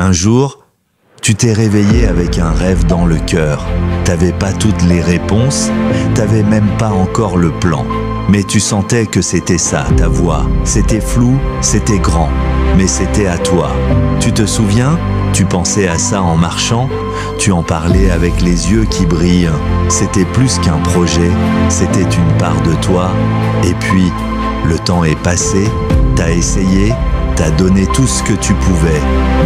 Un jour, tu t'es réveillé avec un rêve dans le cœur. T'avais pas toutes les réponses, t'avais même pas encore le plan. Mais tu sentais que c'était ça, ta voix. C'était flou, c'était grand, mais c'était à toi. Tu te souviens? Tu pensais à ça en marchant, tu en parlais avec les yeux qui brillent. C'était plus qu'un projet, c'était une part de toi. Et puis, le temps est passé, t'as essayé, t'as donné tout ce que tu pouvais.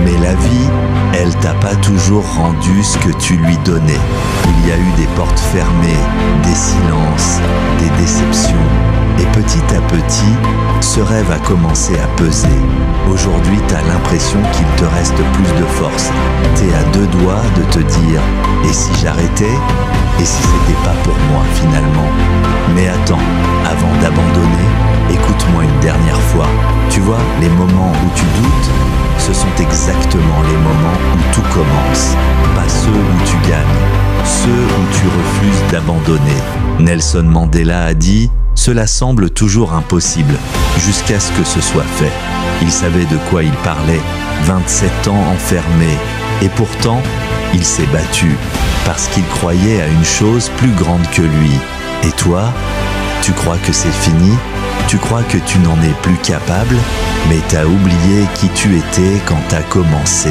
Mais la vie, elle t'a pas toujours rendu ce que tu lui donnais. Il y a eu des portes fermées, des silences, des déceptions. Et petit à petit, ce rêve a commencé à peser. Aujourd'hui, t'as l'impression qu'il te reste plus de force. T'es à deux doigts de te dire « Et si j'arrêtais? Et si c'était pas pour moi finalement ?» Mais attends, avant d'abandonner, écoute-moi une dernière fois. Tu vois, les moments où tu doutes, ce sont exactement les moments où tout commence. Pas ceux où tu gagnes, ceux où tu refuses d'abandonner. Nelson Mandela a dit « Cela semble toujours impossible, jusqu'à ce que ce soit fait. » Il savait de quoi il parlait, 27 ans enfermé. Et pourtant, il s'est battu, parce qu'il croyait à une chose plus grande que lui. Et toi, tu crois que c'est fini? Tu crois que tu n'en es plus capable? Mais t'as oublié qui tu étais quand t'as commencé.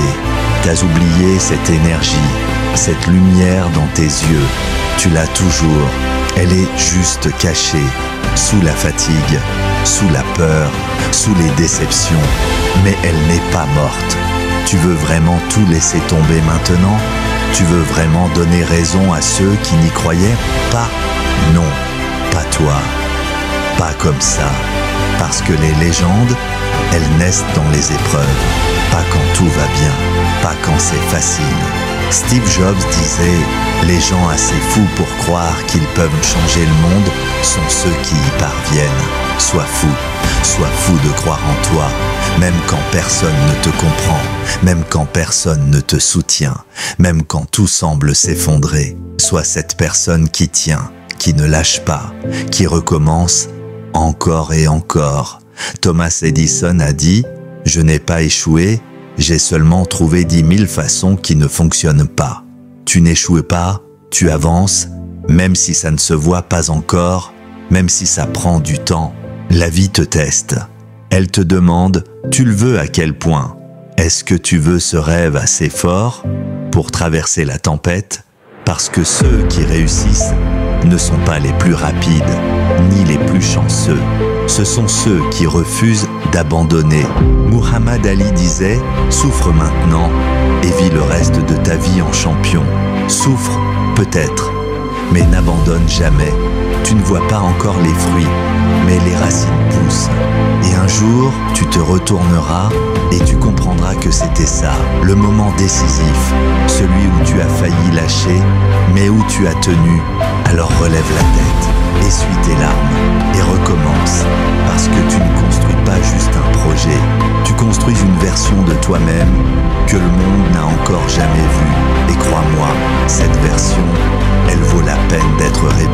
T'as oublié cette énergie, cette lumière dans tes yeux. Tu l'as toujours. Elle est juste cachée, sous la fatigue, sous la peur, sous les déceptions. Mais elle n'est pas morte. Tu veux vraiment tout laisser tomber maintenant? Tu veux vraiment donner raison à ceux qui n'y croyaient pas? Non, pas toi. Pas comme ça. Parce que les légendes, elles naissent dans les épreuves. Pas quand tout va bien, pas quand c'est facile. Steve Jobs disait « Les gens assez fous pour croire qu'ils peuvent changer le monde sont ceux qui y parviennent. Sois fou de croire en toi, même quand personne ne te comprend, même quand personne ne te soutient, même quand tout semble s'effondrer. Sois cette personne qui tient, qui ne lâche pas, qui recommence encore et encore. » Thomas Edison a dit « Je n'ai pas échoué, j'ai seulement trouvé 10 000 façons qui ne fonctionnent pas. » Tu n'échoues pas, tu avances, même si ça ne se voit pas encore, même si ça prend du temps. La vie te teste. Elle te demande « Tu le veux à quel point? Est-ce que tu veux ce rêve assez fort pour traverser la tempête? » Parce que ceux qui réussissent ne sont pas les plus rapides, ni les plus chanceux. Ce sont ceux qui refusent d'abandonner. Muhammad Ali disait « Souffre maintenant et vis le reste de ta vie en champion. Souffre, peut-être, mais n'abandonne jamais. Tu ne vois pas encore les fruits, mais les racines poussent. Et un jour, tu te retourneras et tu comprendras que c'était ça, le moment décisif, celui où tu as failli lâcher, mais où tu as tenu. Alors relève la tête, essuie tes larmes et recommence. Parce que tu ne construis pas juste un projet, tu construis une version de toi-même que le monde n'a encore jamais vue. Et crois-moi, cette version, elle vaut la peine d'être rêvée.